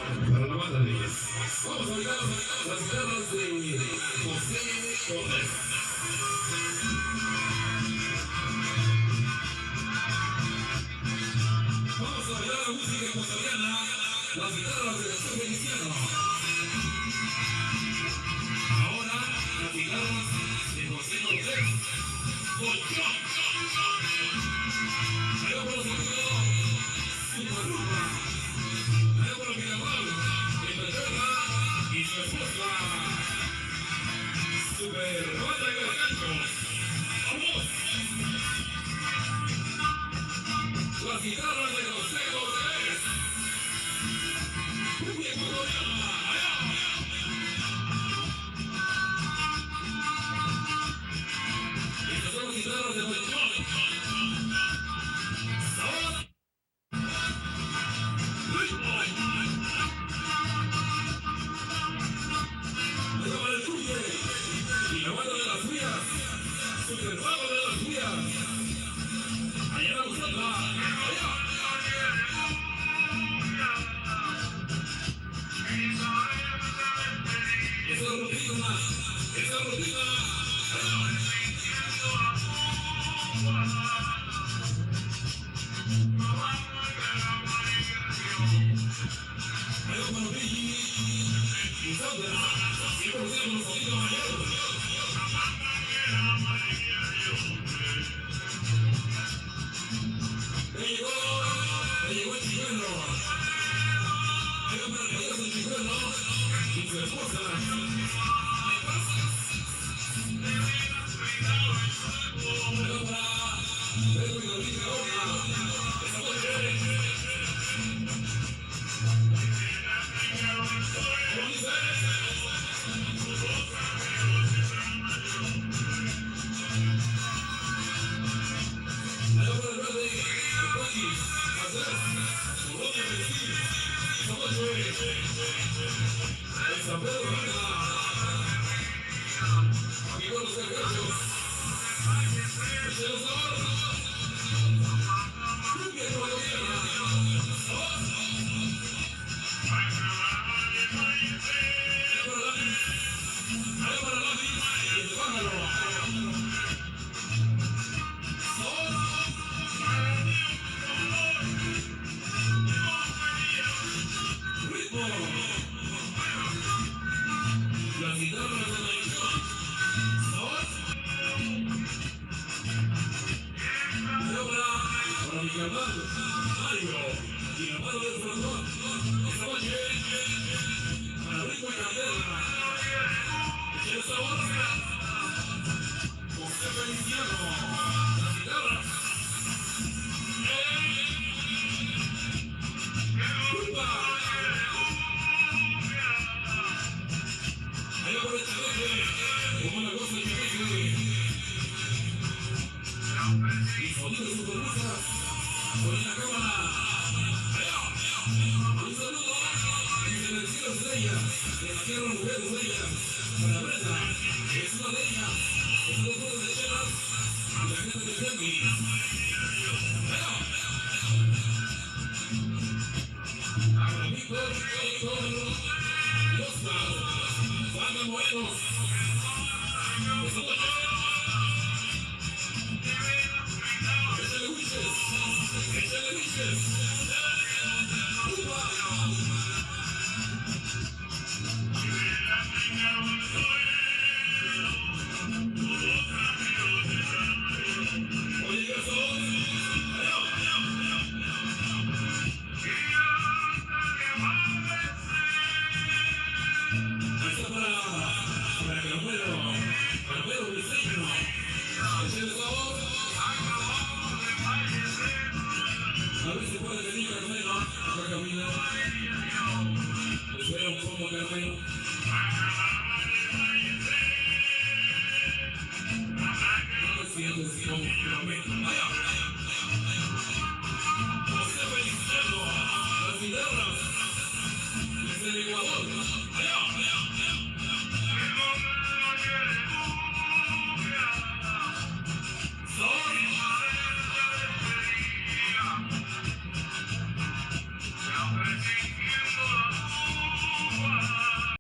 Para la banda de ellas. Vamos a bailar las guitarras de José Cortés. Vamos a bailar la música ecuatoriana, las guitarras de José Feliciano. Ahora, las guitarras de José Cortés. Colchón. Allá por los amigos, Super Rumba. Allá por los Mirabal, Inglaterra y su esposa. Super Banda de Galcanchos. ¡Vamos! Las guitarras de José Cortés. Cumbia ecuatoriana. ¡Allá! Estas son las guitarras de Colchón. ¡Sabor! ¡Ritmo! ¡Allá para el Cuye! Y la banda de las vías. Super Banda de las vías. Allá la Gustata. Allá. Esa rutina. Esa rutina. Allá para Luigi. Y Sandra. Siempre ustedes los sonidos mayores. Me llegó el chicuelo. Allá para el payaso el chicuelo. Y su esposa. Allá para Pedro y David Gaona. Esa noche. ¿Cómo dice? Allá para el verde. El Paquis. Andrés. Colonia Vestir. Esa noche. El San Pedro Banda. Amigos los Gargachos. El los Sabor. Cumbia ecuatoriana. ¡Sabor! Allá para Lavi y el pájaro. ¡Sabor! ¡Ritmo! Las guitarras de la edición. ¡Sabor! Para mi carnal, Mario, y la mano del frontón. Esta noche, para Rico y Candela. El sabor, José Feliciano. Las guitarras. ¡Rumba! Allá por el chaveque, como la cosa del chaveque. Y sonido de supermusas con la cámara. Allá. Un saludo desde el cielo estrella, de la tierra mujer estrella, para Brenda, que es una de ellas, es dos botes de chelas, y la gente de Demi. Allá. Para Víctor, y Oscar, Banda Morenos. Esta noche. ¡Échale witches! ¡Échale witches! ¡Upa! Oye, ¿qué son? ¡Allá! Ahí está para Carmelo Briseño. ¡Échale sabor! A ver si puede venir Carmelo, acá camina. Espera un poco, Carmelo. No me sientes como Carmelo. ¡Allá! José Feliciano, las guitarras desde el Ecuador.